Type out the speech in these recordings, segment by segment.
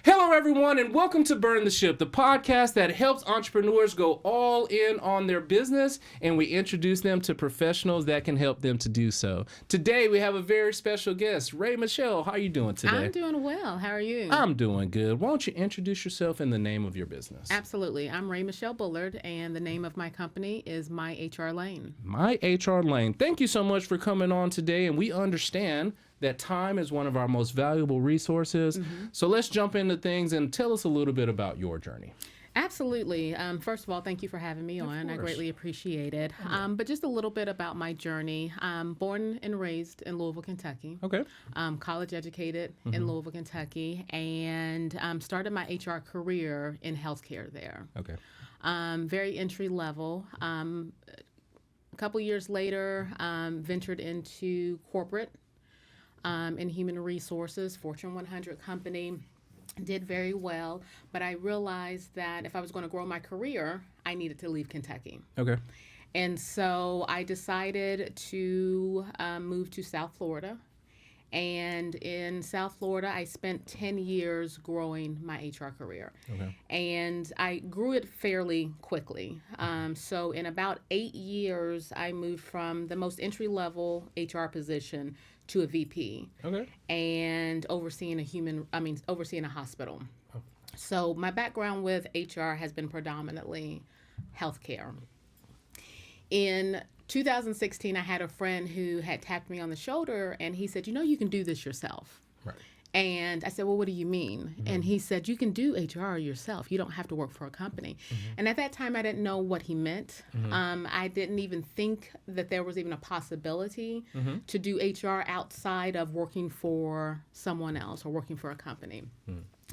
Hello, everyone, and welcome to Burn the Ship, the podcast that helps entrepreneurs go all in on their business, and we introduce them to professionals that can help them to do so. Today, we have a very special guest, Rae Michelle. How are you doing today? I'm doing well. How are you? I'm doing good. Why don't you introduce yourself and the name of your business? Absolutely. I'm Rae Michelle Bullard, and the name of my company is MyHRLane. MyHRLane. Thank you so much for coming on today, and we understand that time is one of our most valuable resources. So let's jump into things and tell us a little bit about your journey. Absolutely. First of all, thank you for having me on. I greatly appreciate it. But just a little bit about my journey. Born and raised in Louisville, Kentucky. Okay. College educated in Louisville, Kentucky, and started my HR career in healthcare there. Okay. Very entry level. A couple years later, ventured into corporate in human resources, Fortune 100 company. Did very well, but I realized that if I was going to grow my career, I needed to leave Kentucky. Okay. And so I decided to move to South Florida. And in South Florida, I spent 10 years growing my HR career. Okay. And I grew it fairly quickly. So in about 8 years, I moved from the most entry-level HR position to a VP. Okay. And overseeing a hospital. Oh. So my background with HR has been predominantly healthcare. In 2016, I had a friend who had tapped me on the shoulder, and he said, you can do this yourself. Right. And I said, well, what do you mean? And he said, you can do HR yourself. You don't have to work for a company. And at that time, I didn't know what he meant. I didn't even think that there was even a possibility to do HR outside of working for someone else or working for a company.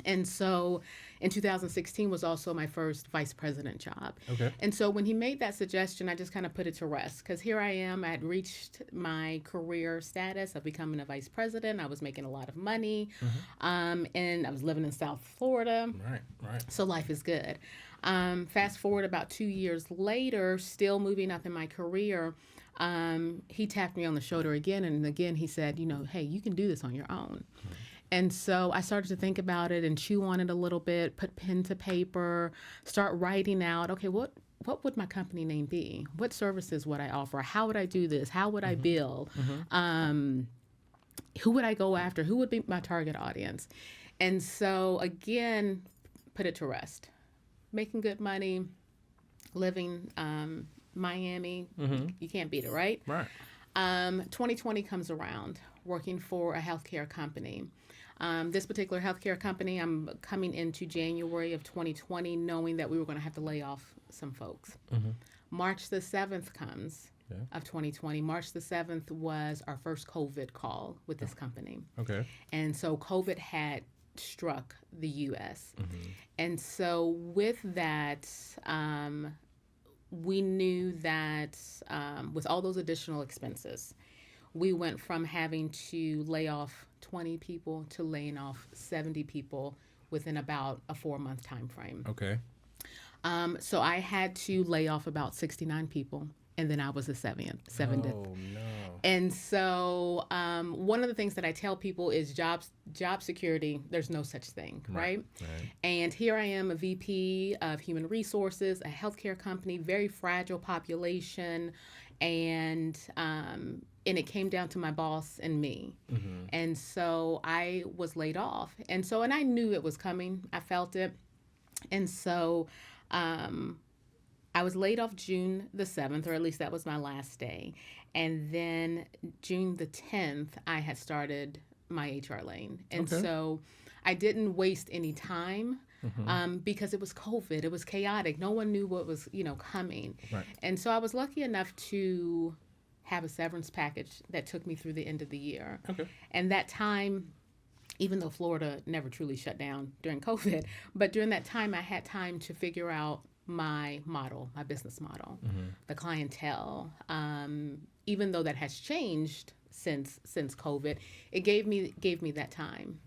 And so in 2016 was also my first vice president job. Okay. And so when he made that suggestion, I just kind of put it to rest because here I am. I had reached my career status of becoming a vice president. I was making a lot of money, and I was living in South Florida. Right. So life is good. Fast forward about 2 years later, still moving up in my career, he tapped me on the shoulder again. And again, he said, hey, you can do this on your own. And so I started to think about it and chew on it a little bit, put pen to paper, start writing out, okay, what would my company name be? What services would I offer? How would I do this? How would I bill? Who would I go after? Who would be my target audience? And so, again, put it to rest. Making good money, living Miami, you can't beat it, right? Right. 2020 comes around, working for a healthcare company. This particular healthcare company, I'm coming into January of 2020 knowing that we were going to have to lay off some folks. March the 7th comes of 2020. March the 7th was our first COVID call with this company. Okay. And so COVID had struck the U.S. And so with that, we knew that with all those additional expenses, we went from having to lay off 20 people to laying off 70 people within about a 4-month time frame. Okay. So I had to lay off about 69 people, and then I was the 70th. Oh, no. And so one of the things that I tell people is job security, there's no such thing, right? And here I am, a VP of human resources, a healthcare company, very fragile population, and it came down to my boss and me. And so I was laid off. And I knew it was coming. I felt it. And so I was laid off June the 7th, or at least that was my last day. And then June the 10th, I had started MyHRLane. And so I didn't waste any time because it was COVID. It was chaotic. No one knew what was, coming. Right. And so I was lucky enough to have a severance package that took me through the end of the year. Okay. And that time, even though Florida never truly shut down during COVID, but during that time, I had time to figure out my model, my business model, the clientele. Even though that has changed since COVID, it gave me that time.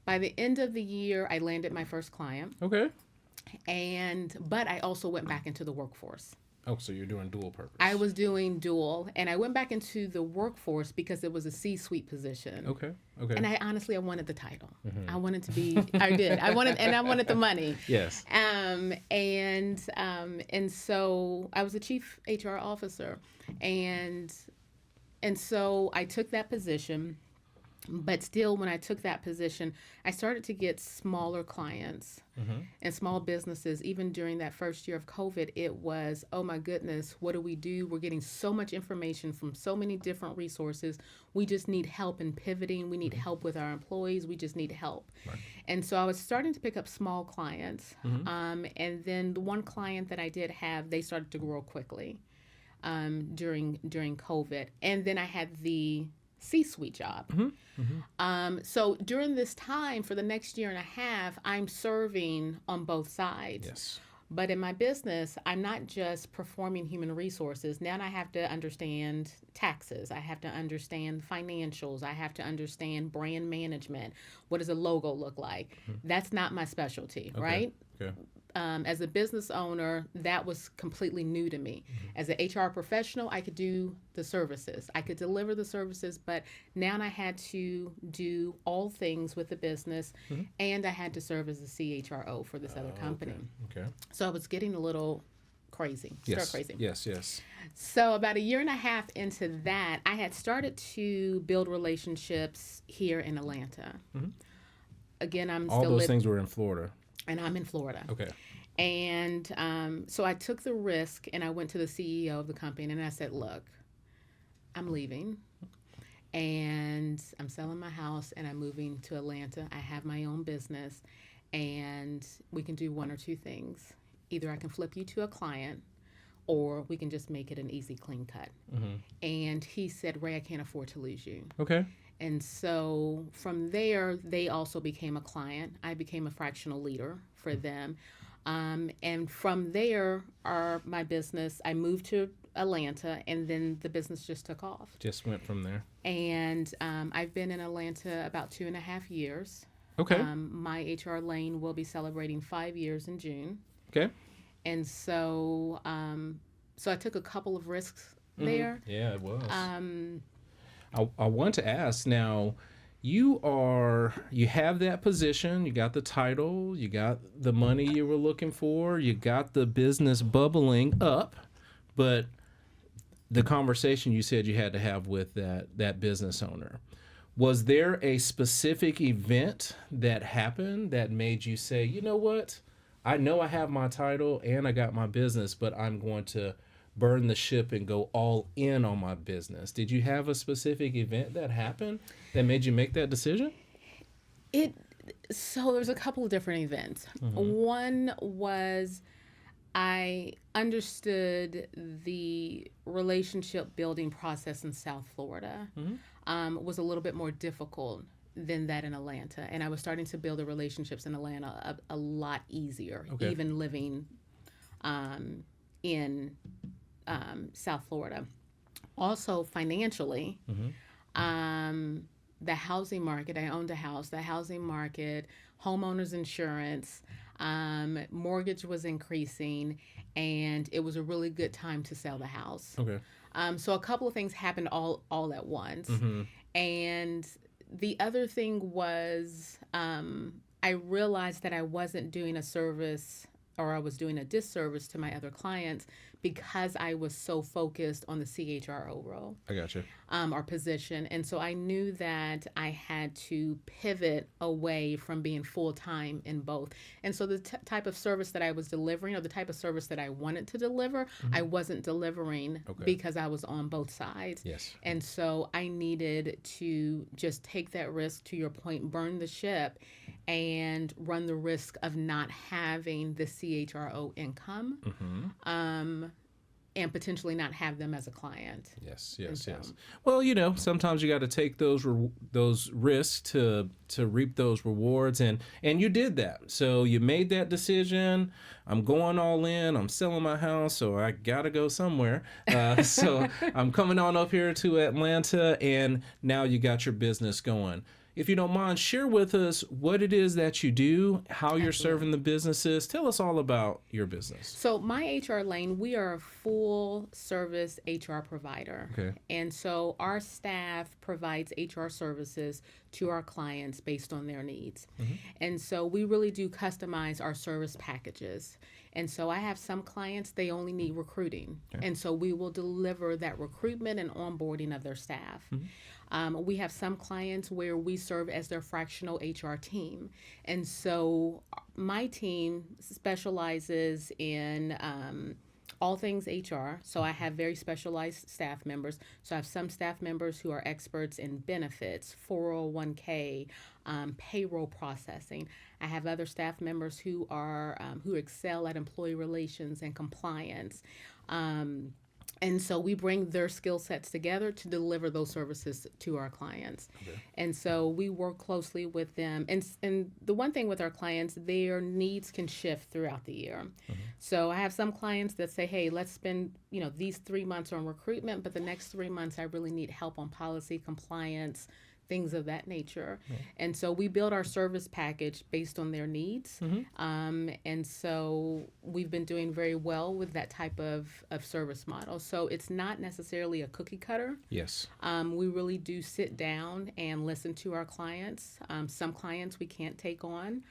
By the end of the year, I landed my first client. Okay. But I also went back into the workforce. Oh, so you're doing dual purpose. I was doing dual, and I went back into the workforce because it was a C-suite position. Okay. And I wanted the title. I wanted to be. I did. I wanted the money. Yes. And so I was a chief HR officer, and so I took that position. But still, when I took that position, I started to get smaller clients and small businesses. Even during that first year of COVID, it was, oh my goodness, what do we do? We're getting so much information from so many different resources. We just need help in pivoting. We need help with our employees. We just need help. Right. And so I was starting to pick up small clients. And then the one client that I did have, they started to grow quickly during COVID. And then I had the C-suite job. So during this time, for the next year and a half, I'm serving on both sides. Yes. But in my business, I'm not just performing human resources. Now I have to understand taxes. I have to understand financials. I have to understand brand management. What does a logo look like? That's not my specialty, right? Okay. As a business owner, that was completely new to me. As an HR professional, I could do the services. I could deliver the services, but now I had to do all things with the business, and I had to serve as a CHRO for this other company. Okay. So I was getting a little crazy. Crazy. Yes. So about a year and a half into that, I had started to build relationships here in Atlanta. Again, I'm all still those things were in Florida. And I'm in Florida. Okay. And so I took the risk, and I went to the CEO of the company, and I said, look, I'm leaving, and I'm selling my house, and I'm moving to Atlanta. I have my own business, and we can do one or two things. Either I can flip you to a client, or we can just make it an easy, clean cut. And he said, Rae, I can't afford to lose you. Okay. And so from there, they also became a client. I became a fractional leader for them. And from there, my business, I moved to Atlanta, and then the business just took off. Just went from there. And I've been in Atlanta about 2.5 years. Okay. MyHRLane will be celebrating 5 years in June. Okay. And so I took a couple of risks there. Yeah, it was. I want to ask now, you have that position, you got the title, you got the money you were looking for, you got the business bubbling up, but the conversation you said you had to have with that business owner, was there a specific event that happened that made you say, you know what, I know I have my title and I got my business, but I'm going to burn the ship and go all in on my business? Did you have a specific event that happened that made you make that decision? So there's a couple of different events. One was I understood the relationship building process in South Florida was a little bit more difficult than that in Atlanta. And I was starting to build the relationships in Atlanta a lot easier, even living in South Florida. Also financially, the housing market, I owned a house, the housing market, homeowners insurance, mortgage was increasing, and it was a really good time to sell the house. Okay. So a couple of things happened all at once. And the other thing was I realized that I wasn't doing a service, or I was doing a disservice to my other clients because I was so focused on the CHRO role. I gotcha. Or position. And so I knew that I had to pivot away from being full-time in both. And so the type of service that I was delivering, or the type of service that I wanted to deliver, I wasn't delivering because I was on both sides. Yes. And so I needed to just take that risk, to your point, burn the ship, and run the risk of not having the CHRO income, and potentially not have them as a client. Yes. Well, sometimes you got to take those risks to reap those rewards, and you did that. So you made that decision. I'm going all in. I'm selling my house, so I gotta go somewhere. So I'm coming on up here to Atlanta, and now you got your business going. if you don't mind, share with us what it is that you do, how you're serving the businesses. Tell us all about your business. So MyHRLane, we are a full service HR provider. Okay. And so our staff provides HR services to our clients based on their needs. And so we really do customize our service packages. And so I have some clients, they only need recruiting. And so we will deliver that recruitment and onboarding of their staff. We have some clients where we serve as their fractional HR team. And so my team specializes in all things HR. So I have very specialized staff members. So I have some staff members who are experts in benefits, 401k, payroll processing. I have other staff members who are who excel at employee relations and compliance. And so we bring their skill sets together to deliver those services to our clients. And so we work closely with them. And the one thing with our clients, their needs can shift throughout the year. So I have some clients that say, hey, let's spend, these 3 months on recruitment, but the next 3 months I really need help on policy, compliance, things of that nature. And so we build our service package based on their needs. And so we've been doing very well with that type of service model. So it's not necessarily a cookie cutter. Yes. We really do sit down and listen to our clients. Some clients we can't take on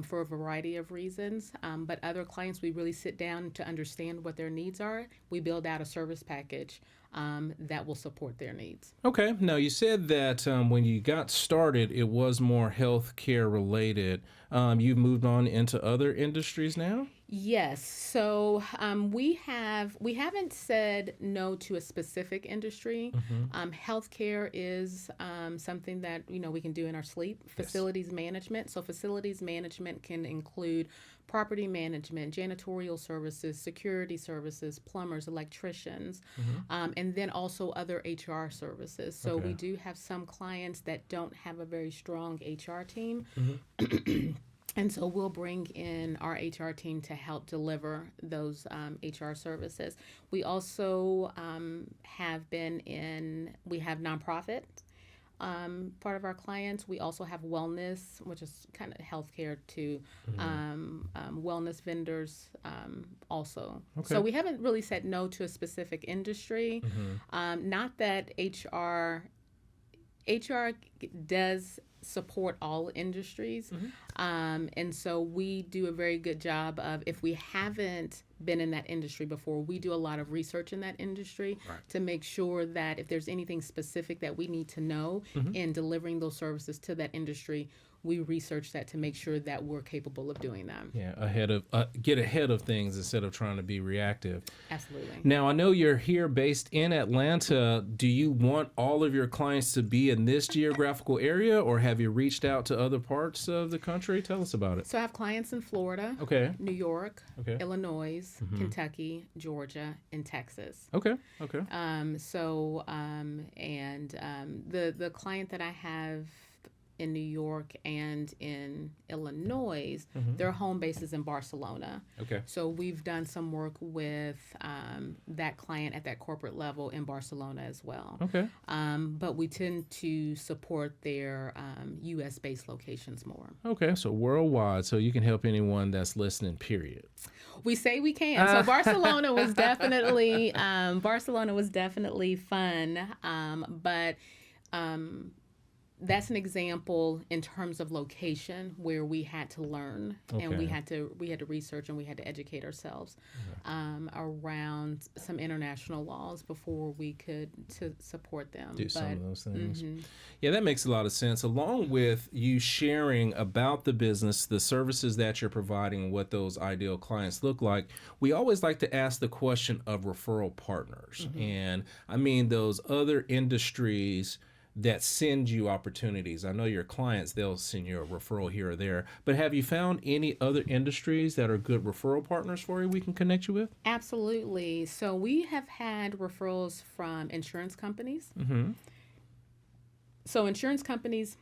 for a variety of reasons, but other clients we really sit down to understand what their needs are. We build out a service package that will support their needs. Okay. Now, you said that when you got started, it was more healthcare related. You've moved on into other industries now? Yes. So we haven't said no to a specific industry. Healthcare is something that we can do in our sleep. Facilities management. So facilities management can include property management, janitorial services, security services, plumbers, electricians, and then also other HR services. So we do have some clients that don't have a very strong HR team. And so we'll bring in our HR team to help deliver those HR services. We also we have nonprofit part of our clients. We also have wellness, which is kind of healthcare too, wellness vendors also. So we haven't really said no to a specific industry. Not that HR does support all industries. And so we do a very good job of, if we haven't been in that industry before, we do a lot of research in that industry to make sure that if there's anything specific that we need to know in delivering those services to that industry, we research that to make sure that we're capable of doing that. Yeah, get ahead of things instead of trying to be reactive. Absolutely. Now, I know you're here based in Atlanta. Do you want all of your clients to be in this geographical area, or have you reached out to other parts of the country? Tell us about it. So I have clients in Florida, New York, Illinois, Kentucky, Georgia, and Texas. Okay. The client that I have in New York and in Illinois, their home base is in Barcelona. So we've done some work with that client at that corporate level in Barcelona as well. But we tend to support their U.S.-based locations more. Okay, so worldwide, so you can help anyone that's listening, period. We say we can. So Barcelona was definitely fun, but that's an example in terms of location where we had to learn and we had to research and we had to educate ourselves around some international laws before we could to support them. Do some of those things. Yeah, that makes a lot of sense. Along with you sharing about the business, the services that you're providing, what those ideal clients look like, we always like to ask the question of referral partners. And I mean those other industries that send you opportunities. I know your clients, they'll send you a referral here or there, but have you found any other industries that are good referral partners for you we can connect you with? Absolutely. So we have had referrals from insurance companies. So insurance companies,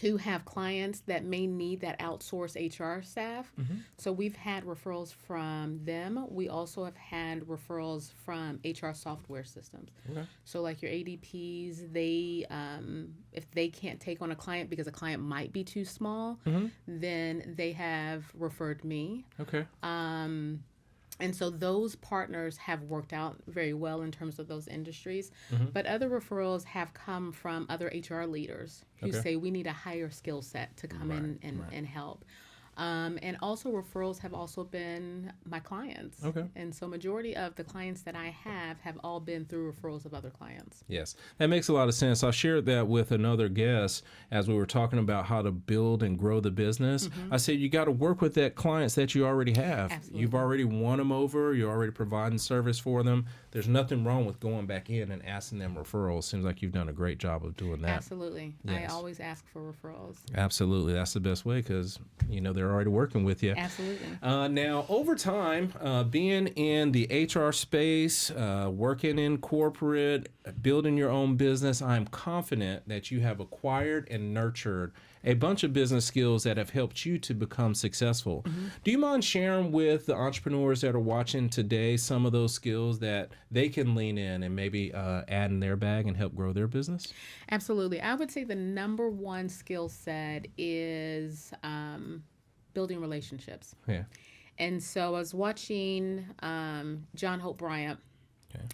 who have clients that may need that outsourced HR staff. So we've had referrals from them. We also have had referrals from HR software systems. Okay. So like your ADPs, they if they can't take on a client because a client might be too small, then they have referred me. Okay. And so those partners have worked out very well in terms of those industries. But other referrals have come from other HR leaders who say we need a higher skill set to come in and help. And also referrals have also been my clients. Okay. And so majority of the clients that I have all been through referrals of other clients. Yes, that makes a lot of sense. I shared that with another guest as we were talking about how to build and grow the business. I said you got to work with that clients that you already have. Absolutely. You've already won them over. You're already providing service for them. There's nothing wrong with going back in and asking them referrals. Seems like you've done a great job of doing that. Absolutely. Yes. I always ask for referrals. Absolutely. That's the best way because, they're already working with you. Absolutely. Now, over time, being in the HR space, working in corporate, building your own business, I'm confident that you have acquired and nurtured a bunch of business skills that have helped you to become successful. Do you mind sharing with the entrepreneurs that are watching today some of those skills that they can lean in and maybe add in their bag and help grow their business? Absolutely. I would say the number one skill set is building relationships. Yeah. And so I was watching John Hope Bryant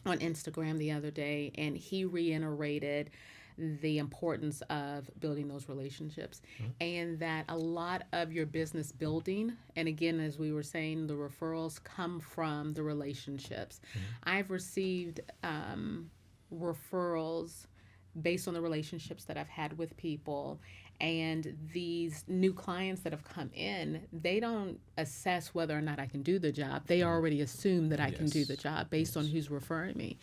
on Instagram the other day, and he reiterated the importance of building those relationships and that a lot of your business building, and again, as we were saying, the referrals come from the relationships. I've received referrals based on the relationships that I've had with people. And these new clients that have come in, they don't assess whether or not I can do the job. They already assume that I can do the job based on who's referring me.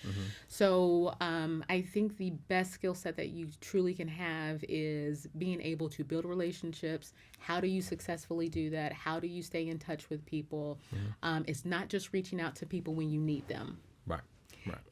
So I think the best skill set that you truly can have is being able to build relationships. How do you successfully do that? How do you stay in touch with people? It's not just reaching out to people when you need them. Right.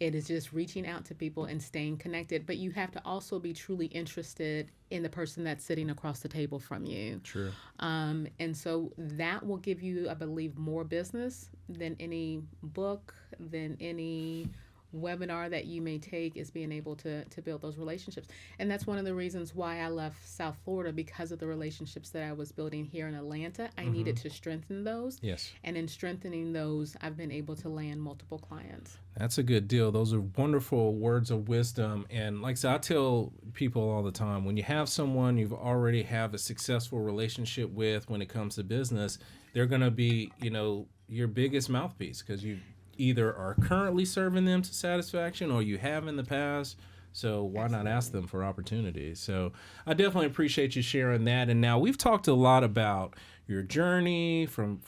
It is just reaching out to people and staying connected. But you have to also be truly interested in the person that's sitting across the table from you. True. And so that will give you, I believe, more business than any book, than any webinar that you may take, is being able to build those relationships. And that's one of the reasons why I left South Florida, because of the relationships that I was building here in Atlanta. I needed to strengthen those. Yes. And in strengthening those, I've been able to land multiple clients. That's a good deal. Those are wonderful words of wisdom. And like I said, I tell people all the time, when you have someone you've already have a successful relationship with when it comes to business, they're going to be, your biggest mouthpiece, because you either are currently serving them to satisfaction or you have in the past. So why not ask them for opportunities? So I definitely appreciate you sharing that. And now we've talked a lot about your journey from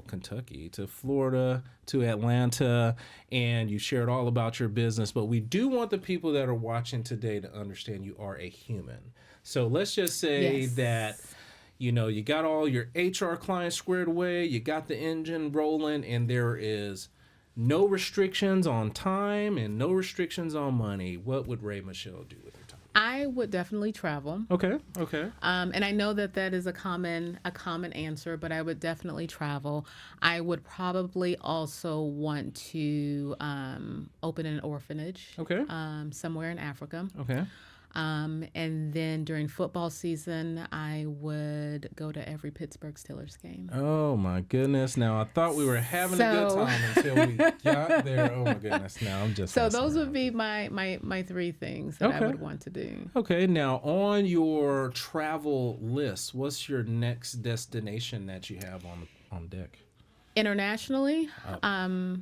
Kentucky to Florida to Atlanta, and you shared all about your business. But we do want the people that are watching today to understand you are a human. So let's just say that you got all your HR clients squared away, you got the engine rolling, and there is no restrictions on time and no restrictions on money. What would Rae Michelle do with her time? I would definitely travel. Okay. And I know that is a common answer, but I would definitely travel. I would probably also want to open an orphanage. Okay. Somewhere in Africa. Okay. And then during football season, I would go to every Pittsburgh Steelers game. Oh my goodness! Now I thought we were having a good time until we got there. Oh my goodness! Now I'm just those would be my three things that I would want to do. Okay. Now on your travel list, what's your next destination that you have on deck? Internationally, I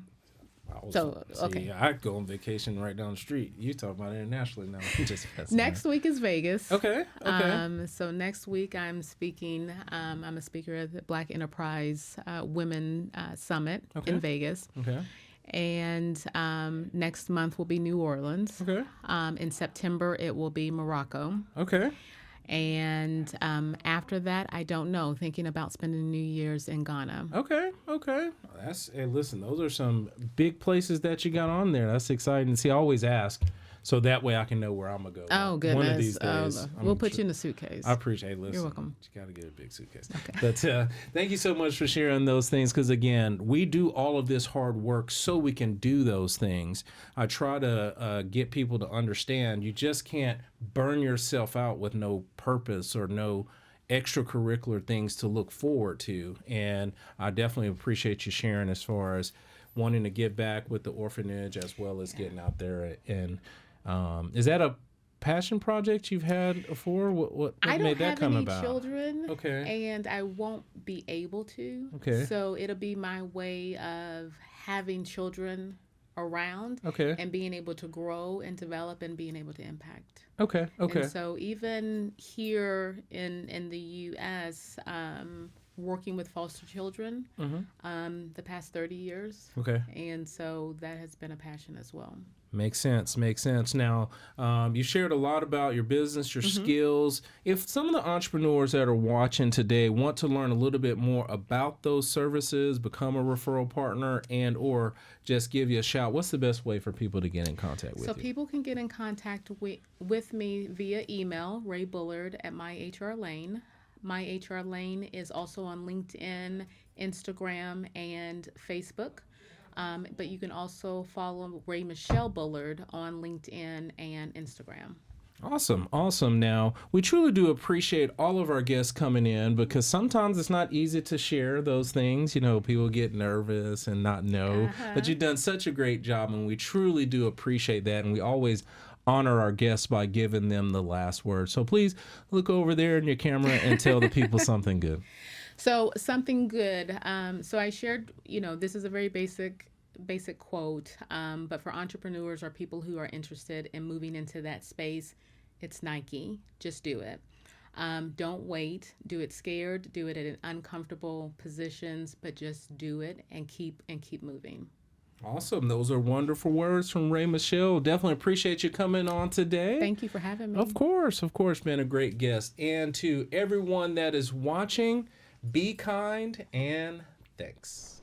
go on vacation right down the street. You talk about internationally now. Just next week is Vegas. Okay. So next week I'm speaking. I'm a speaker at the Black Enterprise Women Summit in Vegas. Okay. And next month will be New Orleans. Okay. In September it will be Morocco. Okay. And after that, I don't know. Thinking about spending New Year's in Ghana. Okay. Listen, those are some big places that you got on there. That's exciting. See, I always ask. so that way I can know where I'm gonna go. Oh, goodness. One of these days. We'll put you in a suitcase. I appreciate it. Listen, You're welcome. You got to get a big suitcase. Okay. But thank you so much for sharing those things, because, again, we do all of this hard work so we can do those things. I try to get people to understand you just can't burn yourself out with no purpose or no extracurricular things to look forward to. And I definitely appreciate you sharing as far as wanting to give back with the orphanage as well as getting out there. And is that a passion project you've had before? What made that come about? I don't have any children. Okay. And I won't be able to. Okay. So it'll be my way of having children around. Okay. And being able to grow and develop and being able to impact. Okay. Okay. And so even here in the U.S., working with foster children the past 30 years. Okay. And so that has been a passion as well. Makes sense. Now, you shared a lot about your business, your skills. If some of the entrepreneurs that are watching today want to learn a little bit more about those services, become a referral partner, and or just give you a shout, what's the best way for people to get in contact with you? So people can get in contact with me via email, Rae Bullard at MyHRLane. MyHRLane is also on LinkedIn, Instagram, and Facebook. But you can also follow Rae Michelle Bullard on LinkedIn and Instagram. Awesome. Now, we truly do appreciate all of our guests coming in, because sometimes it's not easy to share those things. You know, people get nervous and not know. But you've done such a great job, and we truly do appreciate that. And we always honor our guests by giving them the last word. So please look over there in your camera and tell the people something good. So something good. So I shared, this is a very basic quote, but for entrepreneurs or people who are interested in moving into that space, it's Nike. Just do it. Don't wait. Do it scared. Do it in uncomfortable positions, but just do it and keep moving. Awesome. Those are wonderful words from Rae Michelle. Definitely appreciate you coming on today. Thank you for having me. Of course, been a great guest. And to everyone that is watching, be kind and thanks.